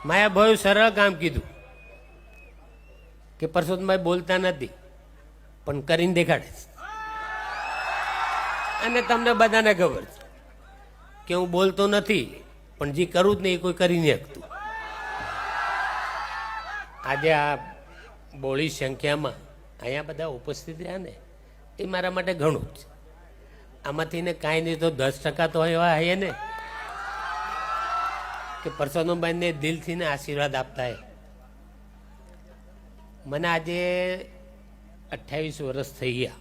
માયા બહુ સરળ કામ કીધું કે પરસોત્તમભાઈ બોલતા નથી પણ કરીને દેખાડે છે. અને તમને બધાને ખબર છે કે હું બોલતો નથી પણ જે કરું જ નહીં એ કોઈ કરી નહીં શકતું. આજે આ બોળી સંખ્યામાં અહીંયા બધા ઉપસ્થિત રહ્યા ને એ મારા માટે ઘણું જ. આમાંથી ને કાંઈ નહીં તો 10% તો એવા હે ને કે પરસોત્તમભાઈને દિલથી ને આશીર્વાદ આપતા હે. મને આજે 28 વર્ષ થઈ ગયા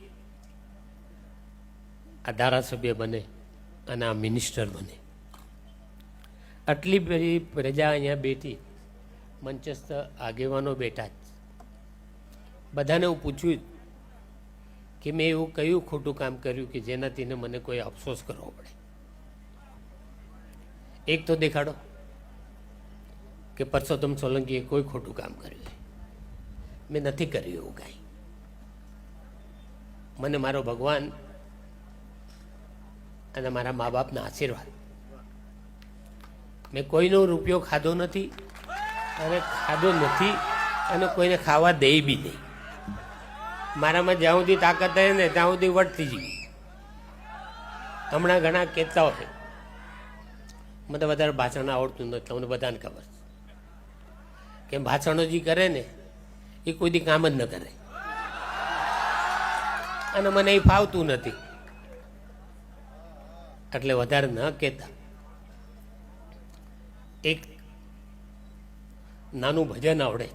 આ ધારાસભ્ય બને અને આ મિનિસ્ટર બને. આટલી બધી પ્રજા અહીંયા બેઠી, મંચસ્થ આગેવાનો બેઠા જ. બધાને હું પૂછ્યું કે મેં એવું કયું ખોટું કામ કર્યું કે જેનાથી મને કોઈ અફસોસ કરવો પડે. એક તો દેખાડો કે પરસોત્તમ સોલંકીએ કોઈ ખોટું કામ કર્યું. મેં નથી કર્યું એવું કાંઈ. મને મારો ભગવાન અને મારા મા બાપના આશીર્વાદ. મેં કોઈનો રૂપિયો ખાધો નથી અને ખાધો નથી અને કોઈને ખાવા દે બી નહીં. મારામાં જ્યાં સુધી તાકાત રહે ને ત્યાં સુધી વટતી જઈ. હમણાં ઘણા કહેતા હોય મને વધારે ભાષણ આવડતું નથી, તમને બધાને ખબર છે કે ભાષણો જે કરે ને એ કોઈ દી કામ જ ન કરે અને મને એ ફાવતું નથી એટલે વધારે ન કહેતા. એક નાનું ભજન આવડે,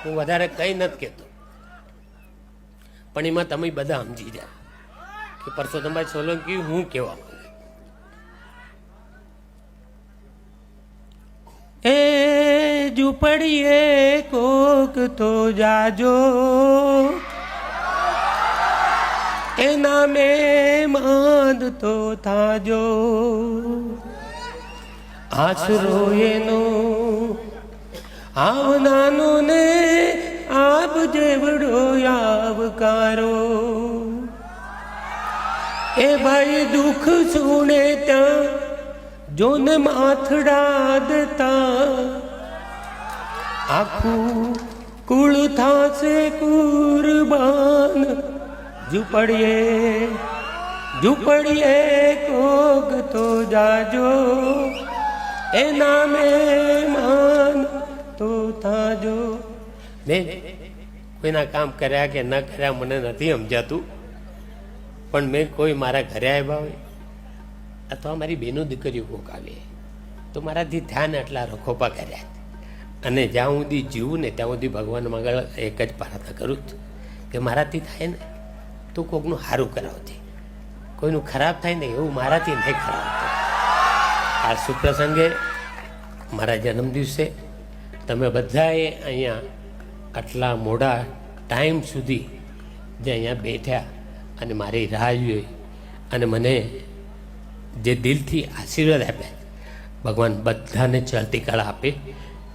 હું વધારે કંઈ નથી કહેતો પણ એમાં તમે બધા સમજી જાય કે પરસોત્તમભાઈ સોલંકી હું કહેવા માંગે. એ ઝૂંપડીએ કોક તો જાજો, એના મહેમાન તો થાજો, આશરો એનો આવનાનો ને આપ જેવડો આવકારો. એ ભાઈ દુઃખ સુણે ત્યાં જોને માથડા દેતા, આખું કુળ થાશે કુરબાન. ઝૂંપડીએ ઝૂંપડીએ કોક તો જાજો, એના મહેમાન તો થાજો. મેં કોઈના કામ કર્યા કે ન કર્યા મને નથી સમજાતું પણ મેં કોઈ મારા ઘરે આવ્યા હોય અથવા મારી બહેનો દીકરીઓ કોક આવે તો મારાથી ધ્યાન એટલા રખોપા કર્યા. અને જ્યાં સુધી જીવું ને ત્યાં સુધી ભગવાન આગળ એક જ પ્રાર્થના કરું છું કે મારાથી થાય ને તો કોકનું સારું કરાવતી, કોઈનું ખરાબ થાય ને એવું મારાથી નહીં કરાવતું. આ સુપ્રસંગે મારા જન્મદિવસે તમે બધાએ અહીંયા આટલા મોડા ટાઈમ સુધી જે અહીંયા બેઠ્યા અને મારી રાહ જોઈ અને મને જે દિલથી આશીર્વાદ આપ્યા, ભગવાન બધાને ચડતી કળા આપે,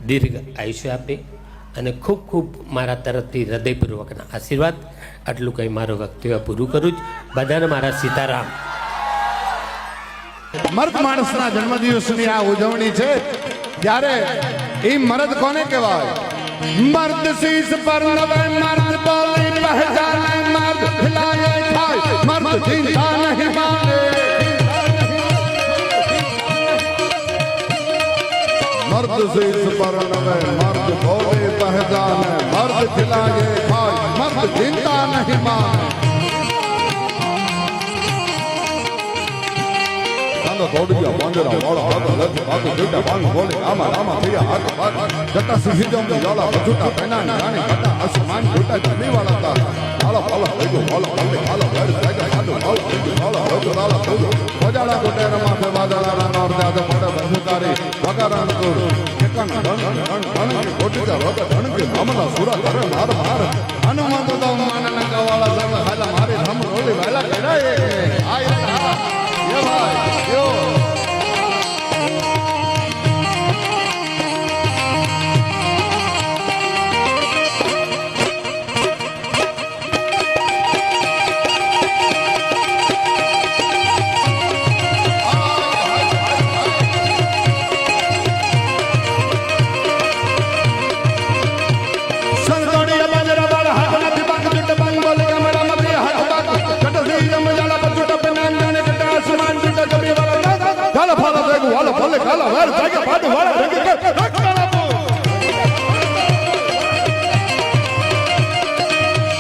દીર્ઘ આયુષ્ય આપે અને ખૂબ ખૂબ મારા તરફથી હૃદયપૂર્વકના આશીર્વાદ. આટલું કંઈ મારું વક્તવ્ય પૂરું કરું જ. બધાને મારા સીતારામ. મર્દ માણસના જન્મદિવસની આ ઉજવણી છે ત્યારે એ મર્દ કોને કહેવાય? મર્દ શીશ પર નવે, મર્દ બોલે પહેચાને, મર્દ ખિલાએ ખાય, મર્દ ચિંતા નહીં માને. મર્દ શીશ પર નવે, મર્દ બોલે પહેચાને, મર્દ ખિલાએ ખાય, મર્દ ચિંતા નહીં માને. થોડીયા પાંદડા વાળા હાથ લખ બાકી બેટા પાંગ બોલે આમાં આમાં થયા હાથ બાદ જટા સિંહજમ જાલા બચુટા પેના રાણી કટા આસમાન જોટા જમી વાળા તા આલા પાલા લઈજો વાલા પાલે આલા વેર જાગા ખાડો આલા લઈજો વાલા લઈજો આલા લઈજો વજાડા ગોટેરા માથે વાદળાના નોર દાદા પડે બંધકારી વગારાન કોડ કેકન ધણ કે કોટીજા વગર ધણ કે મામલા સુરા કરે માર માર હનુમાન તો માનના વાળા સંગ હાલા મારી ધમ રોલી વાલા કેડાય આય ये भाई यो વાળા વાર જાગે પાડું વાળા રંગે રખડાળા પો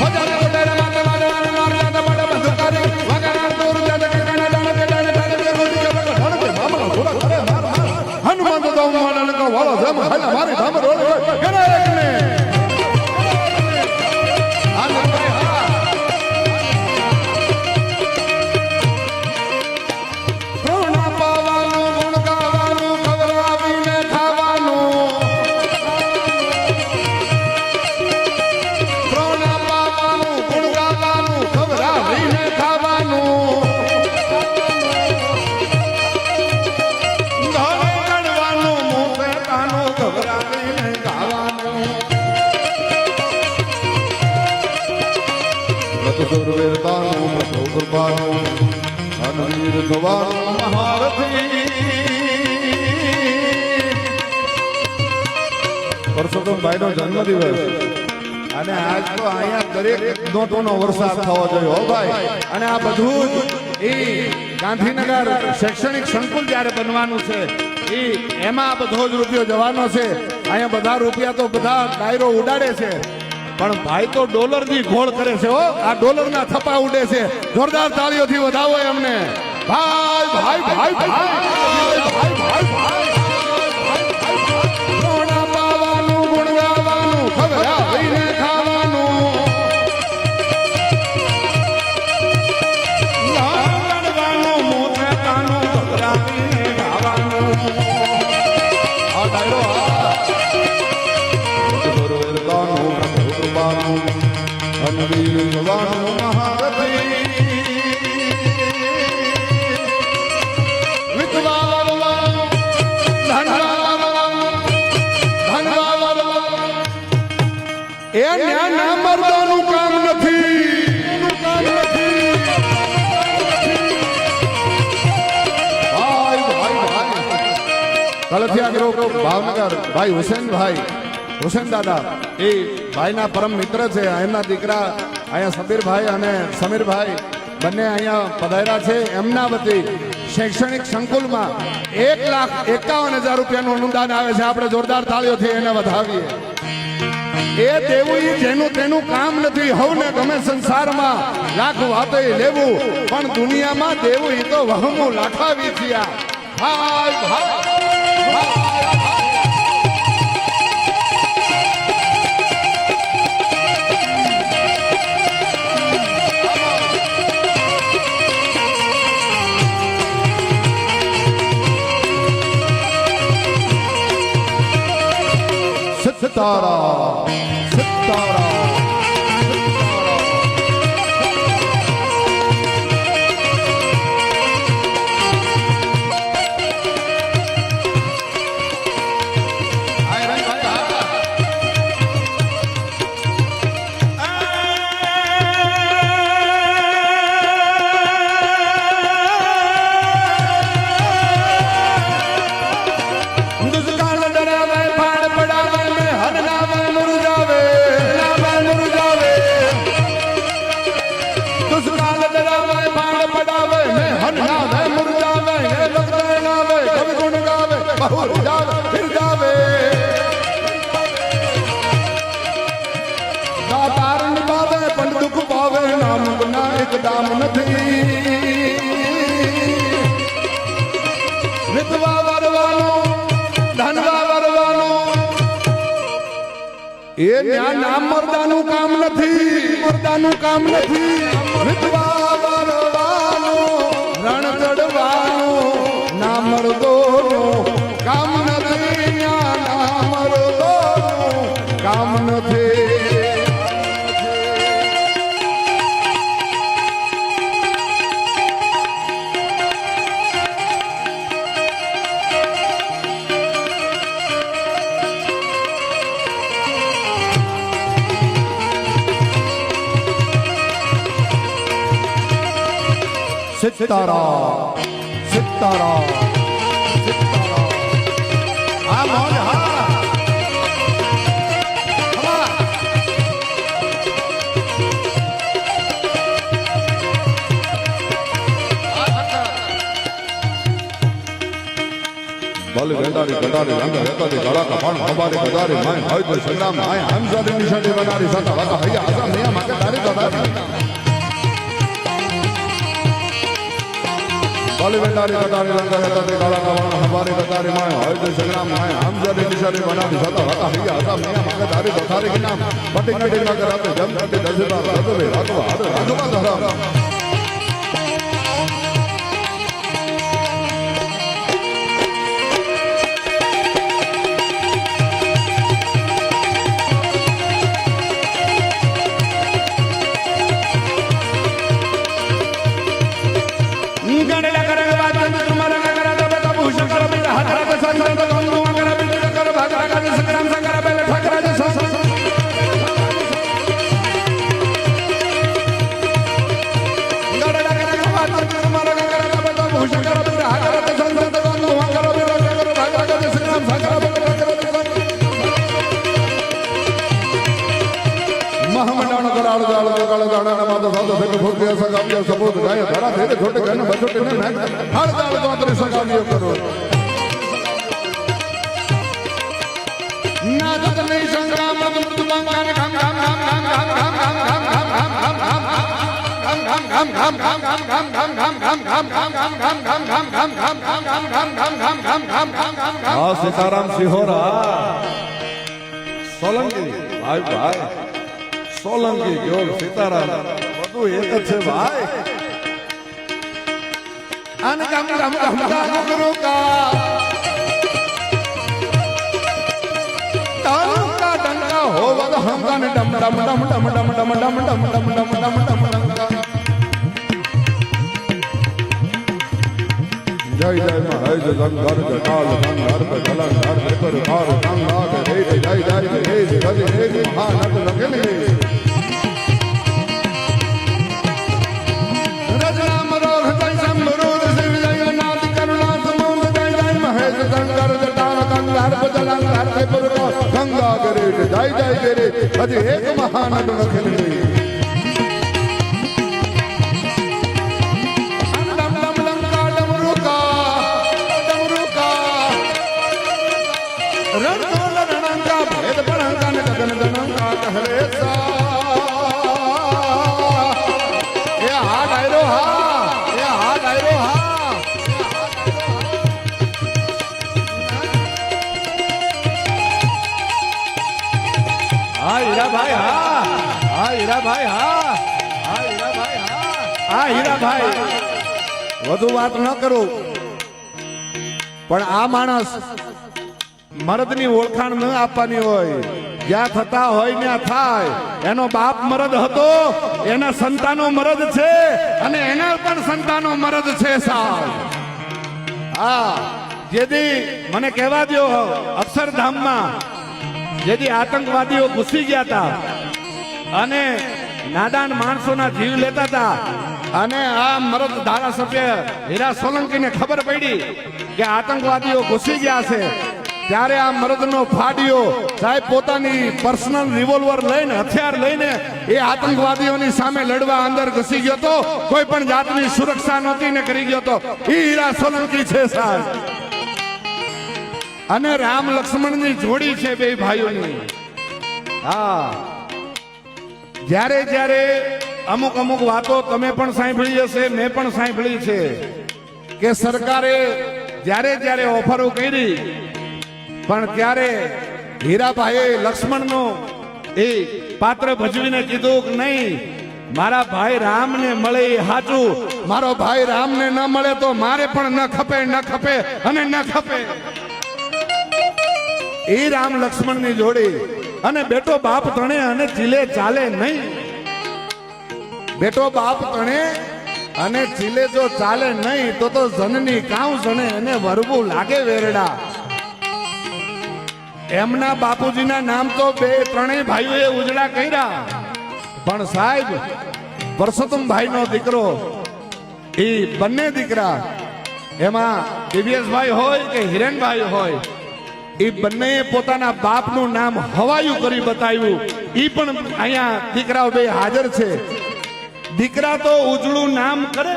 હજારે ઓડારે માતે માતે મારતા માડે બંધકારી વગરા દોર જાતે કાના દાણે દાણે દાણે રોટી કે ધણકે મામા ઘોડા કરે માર હનુમાન તો દઉં માડે કો વાળો જમ હાલા મારી ધામ રોડ ગના એકને પરસોત્તમભાઈ નો જન્મદિવસ અને આજ તો અહીંયા દરેક નોટોનો વરસાદ થવો જોઈએ હો ભાઈ અને આ બધું જ ગાંધીનગર શૈક્ષણિક સંકુલ જ્યારે બનવાનું છે એમાં બધો જ રૂપિયો જવાનો છે અહીંયા બધા રૂપિયા તો બધા ડાયરો ઉડાડે છે પણ ભાઈ તો ડોલરની ઘોળ કરે છે હો આ ડોલરના થપ્પા ઉડે છે જોરદાર તાળીઓથી વધાવો એમને ભાઈ ભાઈ ભાઈ ભાઈ ભાઈ ભાઈ ભાઈ રોણા પાવાનું ગુણ ગાવાનું ખવડાવીને ખાવાનું લાડવાનું મોઢે કાનું ખવડાવીને ખાવાનું આ ડાયરો અનવીર જવાનું મહારથી એ ન્યા મરદાનું કામ નથી કલથિયા ગ્રુપ ભાવનગર ભાઈ હુસેન દાદા એ ભાઈના પરમ મિત્ર છે એમના દીકરા અહીંયા સબીરભાઈ અને સમીરભાઈ બંને અહીંયા પધાર્યા છે એમના વતી શૈક્ષણિક સંકુલમાં 1,51,000 રૂપિયાનું અનુદાન આવે છે આપણે જોરદાર તાળીઓથી એને વધાવીએ એ દેવું જેનું તેનું કામ નથી હવને ગમે સંસારમાં લાખ વાતો લેવું પણ દુનિયામાં દેવું એ તો વહમું લાખાવી થયા ભાઈ ભાઈ સિતારા સિતારા દામ નથી વિધવા વરવાનો ધનવા વરવાનો એ નામ મરદાનું કામ નથી વિધવા વરવાનો રણ ચડવાનો ના મરદોનું કામ નથી ના મરદોનું કામ નથી સિતારા સિતારા સિતારા આ મોજ હા બલ વેંડારી ગડારી રંગ રેતારી ગળા કપાણ હબારી ગદારી માય હોય તો સંગ્રામ માય હમઝારી નિશાની બનારી સાતા વાતા હૈયા આસા મિયા માકે તારી ગદારી બલ વેંડારી ગડારી રંગ રેતારી ગળા કપાણ હબારી ગદારી માય હોય તો સંગ્રામ માય હમઝારી નિશાની બનારી સાતા વાતા હૈયા આસા મિયા માકે તારી ગદારી કે નામ પટી કટી નગર આપે જમ કટી દસરા રતવે રાતવા હાડ રાજવા ધરા सीताराम सिहोरा सोलंकी भाई भाई सोलंकी योग सीताराम બધું એક જ છે ભાઈ અન ગમ ગમ ગમ ગમ ગુરુ કા તાલુકા ડંકા હોવદ હંગન ડમ ડમ ડમ ડમ ડમ ડમ ડમ ડમ ડમ ડમ ડમ ડમ ડંકા જય જય મહારાજ ગંગર જટાલ ગંગર પર ગલન હર પર ભાર ગંગા કે રે જય જય રે ગજ રે મહાનટ લગને રજનામ રોગ જય સંબરોદ શિવ જય નાથ કરુણા સમુદ જય જય મહેશ ગંગર જટાલ ગંગર પર ગલન હર પર ગંગા કે રે જય જય રે ગજ એક મહાનટ લગને વધુ વાત ન કરું પણ આ માણસ મરદની ઓળખાણ ન આપવાની હોય જ્યાં થતા હોય ત્યાં થાય એનો બાપ મરદ હતો એના સંતાનો મરદ છે અને એના પણ સંતાનો મરદ છે સાહેબ હા જેથી મને કહેવા દો અક્ષરધામમાં જેથી આતંકવાદીઓ ઘૂસી ગયા હતા અને નાદાન માણસોના જીવ લેતા હતા અને આ મરદ ધારાસભ્ય હીરા સોલંકીને ખબર પડી કે આતંકવાદીઓ ઘૂસી ગયા છે ત્યારે આ મરદનો ફાડ્યો સાહેબ પોતાની પર્સનલ રિવોલ્વર લઈને હથિયાર લઈને એ આતંકવાદીઓની સામે લડવા અંદર ઘૂસી ગયો તો કોઈ પણ જાતની સુરક્ષા નહોતી ને કરી ગયો તો એ હીરા સોલંકી છે સાહેબ અને રામ લક્ષ્મણની જોડી છે બે ભાઈઓની હા જ્યારે જ્યારે અમુક અમુક વાતો તમે પણ સાંભળી હશે મેં પણ સાંભળી છે કે સરકારે જ્યારે જ્યારે ઓફરો કરી પણ ત્યારે હીરાભાઈએ લક્ષ્મણનો એ પાત્ર ભજવીને કીધું કે નહીં મારા ભાઈ રામને મળે એ સાચું મારો ભાઈ રામને ન મળે તો મારે પણ ન ખપે અને ન ખપે એ રામ લક્ષ્મણની જોડી અને બેટો બાપ તણે અને ચીલે ચાલે નહીં બેટો બાપ તણે અને ચીલે જો ચાલે નહીં તો જનની કાઉ જણે અને વરવું લાગે વેરડા એમના બાપુજીના નામ તો બે ત્રણેય ભાઈઓએ ઉજળા કર્યા પણ સાહેબ પરસોત્તમભાઈ નો દીકરો એ બંને દીકરા એમાં દિવ્યેશભાઈ હોય કે હિરેનભાઈ હોય એ બંને પોતાના બાપનું નામ હવાયું કરી બતાવ્યું એ પણ અહીંયા દીકરાઓ બે હાજર છે દીકરા તો ઉજળું નામ કરે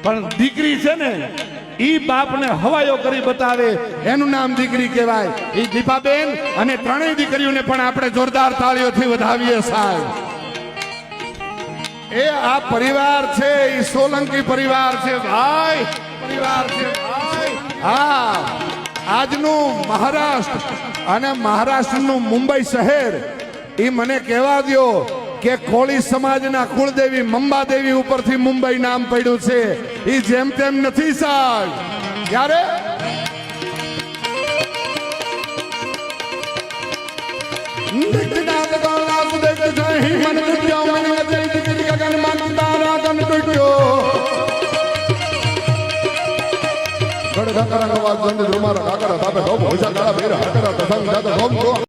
પણ દીકરી છે ને ઈ બાપને હવાયો કરી બતાવે એનું નામ દીકરી કહેવાય. ઈ દીપાબેન અને ત્રણેય દીકરીઓને પણ આપણે જોરદાર તાળીઓથી વધાવીએ સાહેબ. એ આ પરિવાર છે, ઈ સોલંકી પરિવાર છે ભાઈ, પરિવાર છે ભાઈ. હા, આજનું મહારાષ્ટ્ર અને મહારાષ્ટ્રનું મુંબઈ શહેર ઈ મને કહેવા દો કે કોળી સમાજના કુળદેવી મંબાદેવી ઉપરથી મુંબઈ નામ પડ્યું છે. ઈ જેમ તેમ નથી સાહેબ. ક્યારે ગઢ ઢાકરા નવાજ જંડ રૂમારા કાકરા તાપે ડોબ હોશા કાળા બેરા હાકરા તસંગ જાત ડોબ